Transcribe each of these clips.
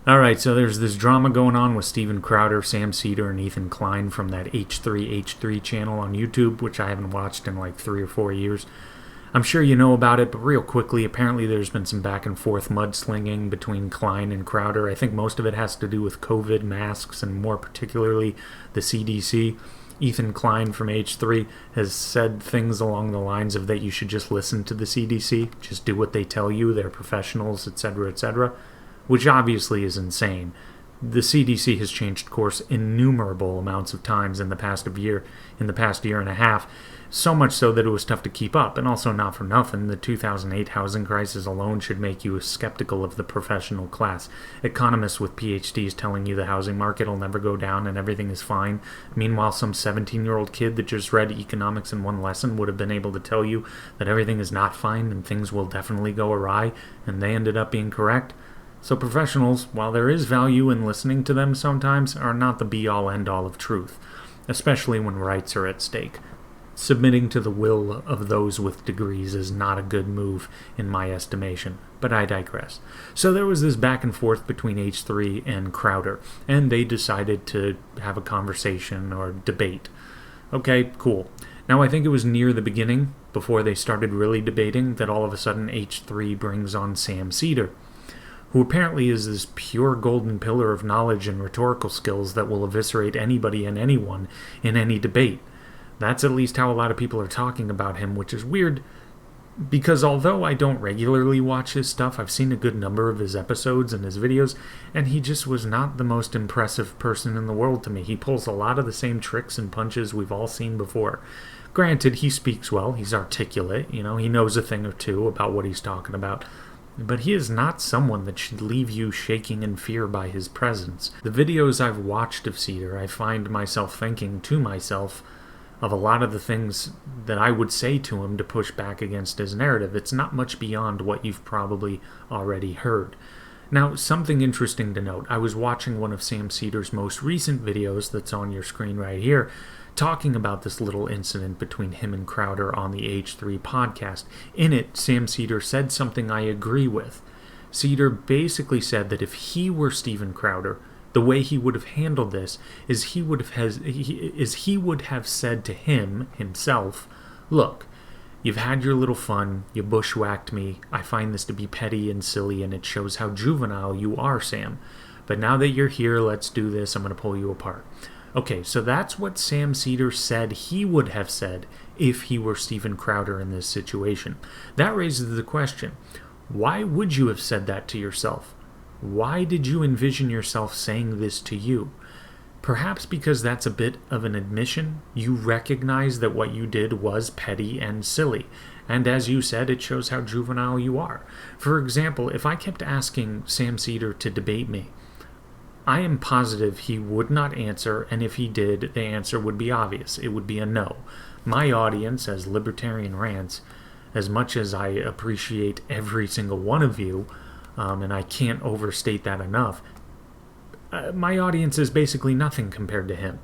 All right, so there's this drama going on with Steven Crowder, Sam Seder, and Ethan Klein from that H3H3 channel on YouTube, which I haven't watched in like 3 or 4 years. I'm sure you know about it, but real quickly, apparently there's been some back and forth mudslinging between Klein and Crowder. I think most of it has to do with COVID masks and more particularly the CDC. Ethan Klein from H3 has said things along the lines of that you should just listen to the CDC, just do what they tell you, they're professionals, etc., etc., which obviously is insane. The CDC has changed course innumerable amounts of times in the past year and a half, so much so that it was tough to keep up. And also, not for nothing, the 2008 housing crisis alone should make you skeptical of the professional class. Economists with PhDs telling you the housing market will never go down and everything is fine. Meanwhile, some 17-year-old kid that just read economics in one lesson would have been able to tell you that everything is not fine and things will definitely go awry, and they ended up being correct. So professionals, while there is value in listening to them sometimes, are not the be-all end-all of truth, especially when rights are at stake. Submitting to the will of those with degrees is not a good move, in my estimation, but I digress. So there was this back and forth between H3 and Crowder, and they decided to have a conversation or debate. Okay, cool. Now I think it was near the beginning, before they started really debating, that all of a sudden H3 brings on Sam Seder, who apparently is this pure golden pillar of knowledge and rhetorical skills that will eviscerate anybody and anyone in any debate. That's at least how a lot of people are talking about him, which is weird, because although I don't regularly watch his stuff, I've seen a good number of his episodes and his videos, and he just was not the most impressive person in the world to me. He pulls a lot of the same tricks and punches we've all seen before. Granted, he speaks well, he's articulate, he knows a thing or two about what he's talking about, but he is not someone that should leave you shaking in fear by his presence. The videos I've watched of Seder, I find myself thinking to myself of a lot of the things that I would say to him to push back against his narrative. It's not much beyond what you've probably already heard. Now, something interesting to note. I was watching one of Sam Seder's most recent videos that's on your screen right here, talking about this little incident between him and Crowder on the H3 podcast. In it, Sam Seder said something I agree with. Seder basically said that if he were Steven Crowder, the way he would have handled this is he would have said to himself, look, you've had your little fun, you bushwhacked me, I find this to be petty and silly and it shows how juvenile you are, Sam. But now that you're here, let's do this, I'm going to pull you apart. Okay, so that's what Sam Seder said he would have said if he were Steven Crowder in this situation. That raises the question, why would you have said that to yourself? Why did you envision yourself saying this to you? Perhaps because that's a bit of an admission. You recognize that what you did was petty and silly. And as you said, it shows how juvenile you are. For example, if I kept asking Sam Seder to debate me, I am positive he would not answer, and if he did, the answer would be obvious. It would be a no. My audience, as Libertarian Rants, as much as I appreciate every single one of you, and I can't overstate that enough, my audience is basically nothing compared to him,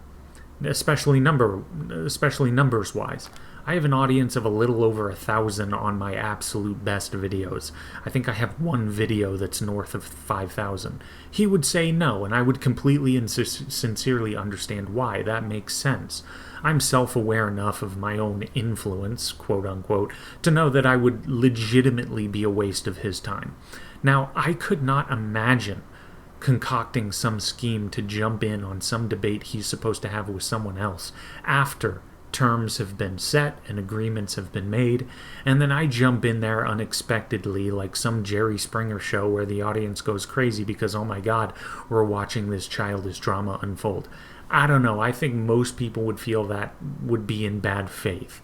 especially numbers-wise. I have an audience of a little over 1,000 on my absolute best videos. I think I have one video that's north of 5,000. He would say no, and I would completely and sincerely understand why. That makes sense. I'm self-aware enough of my own influence, quote-unquote, to know that I would legitimately be a waste of his time. Now, I could not imagine concocting some scheme to jump in on some debate he's supposed to have with someone else after terms have been set and agreements have been made, and then I jump in there unexpectedly like some Jerry Springer show where the audience goes crazy because, oh my god, we're watching this childish drama unfold. I don't know, I think most people would feel that would be in bad faith.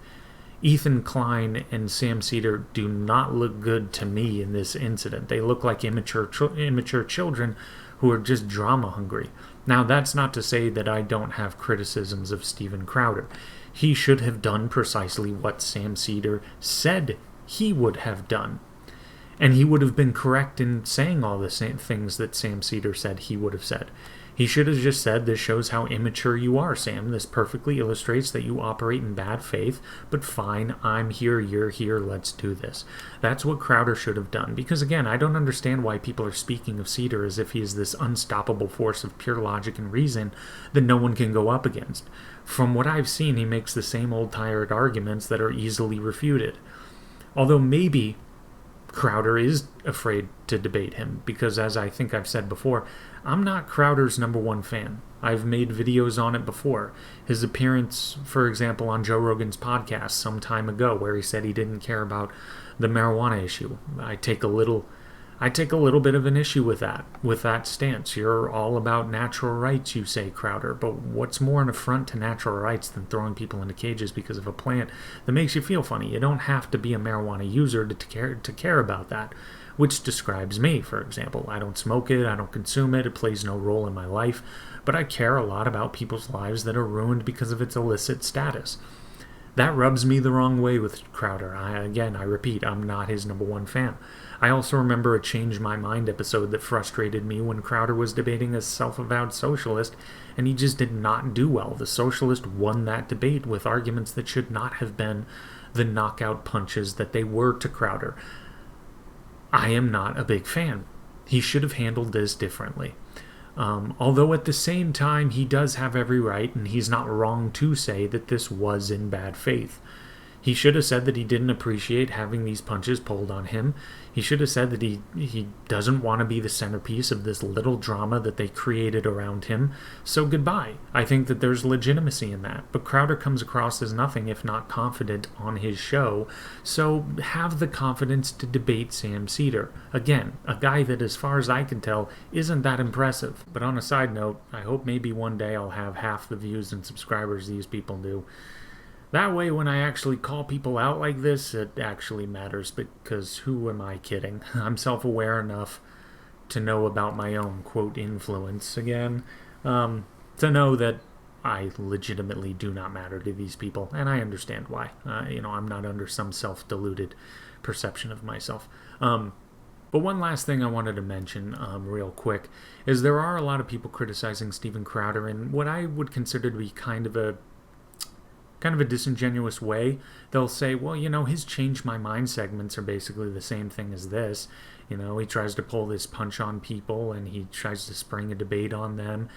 Ethan Klein and Sam Seder do not look good to me in this incident. They look like immature children who are just drama hungry. Now, that's not to say that I don't have criticisms of Steven Crowder. He should have done precisely what Sam Seder said he would have done. And he would have been correct in saying all the same things that Sam Seder said he would have said. He should have just said, "This shows how immature you are, Sam. This perfectly illustrates that you operate in bad faith, but fine, I'm here, you're here, let's do this." That's what Crowder should have done. Because again, I don't understand why people are speaking of Seder as if he is this unstoppable force of pure logic and reason that no one can go up against. From what I've seen, he makes the same old tired arguments that are easily refuted. Although maybe Crowder is afraid to debate him, because as I think I've said before, I'm not Crowder's #1 fan. I've made videos on it before. His appearance, for example, on Joe Rogan's podcast some time ago, where he said he didn't care about the marijuana issue. I take a little bit of an issue with that stance. You're all about natural rights, you say, Crowder, but what's more an affront to natural rights than throwing people into cages because of a plant that makes you feel funny? You don't have to be a marijuana user to care about that, which describes me, for example. I don't smoke it, I don't consume it, it plays no role in my life, but I care a lot about people's lives that are ruined because of its illicit status. That rubs me the wrong way with Crowder. I repeat, I'm not his #1 fan. I also remember a Change My Mind episode that frustrated me when Crowder was debating a self-avowed socialist, and he just did not do well. The socialist won that debate with arguments that should not have been the knockout punches that they were to Crowder. I am not a big fan. He should have handled this differently. Although at the same time, he does have every right, and he's not wrong to say that this was in bad faith. He should have said that he didn't appreciate having these punches pulled on him. He should have said that he doesn't want to be the centerpiece of this little drama that they created around him. So goodbye. I think that there's legitimacy in that. But Crowder comes across as nothing if not confident on his show. So have the confidence to debate Sam Seder. Again, a guy that, as far as I can tell, isn't that impressive. But on a side note, I hope maybe one day I'll have half the views and subscribers these people do. That way, when I actually call people out like this, it actually matters, because who am I kidding? I'm self-aware enough to know about my own, quote, influence again, to know that I legitimately do not matter to these people, and I understand why. I'm not under some self-deluded perception of myself. But one last thing I wanted to mention real quick is there are a lot of people criticizing Steven Crowder in what I would consider to be kind of a disingenuous way. They'll say, well, his Change My Mind segments are basically the same thing as this. He tries to pull this punch on people and he tries to spring a debate on them.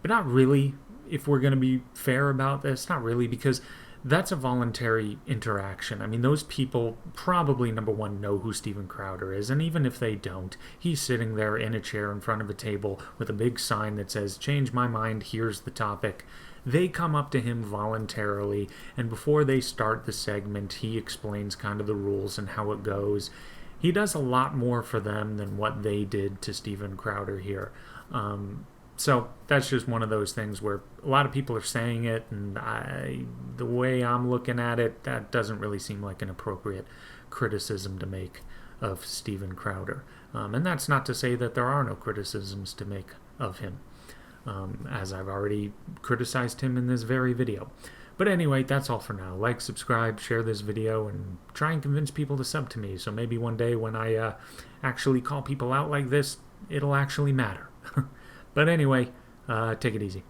But not really, if we're going to be fair about this, not really, because that's a voluntary interaction. I mean, those people probably, #1, know who Steven Crowder is, and even if they don't, he's sitting there in a chair in front of a table with a big sign that says, "Change my mind, here's the topic." They come up to him voluntarily, and before they start the segment, he explains kind of the rules and how it goes. He does a lot more for them than what they did to Steven Crowder here. So that's just one of those things where a lot of people are saying it, and the way I'm looking at it, that doesn't really seem like an appropriate criticism to make of Steven Crowder. And that's not to say that there are no criticisms to make of him, as I've already criticized him in this very video. But anyway, that's all for now. Like, subscribe, share this video, and try and convince people to sub to me, so maybe one day when I actually call people out like this, it'll actually matter. But anyway, take it easy.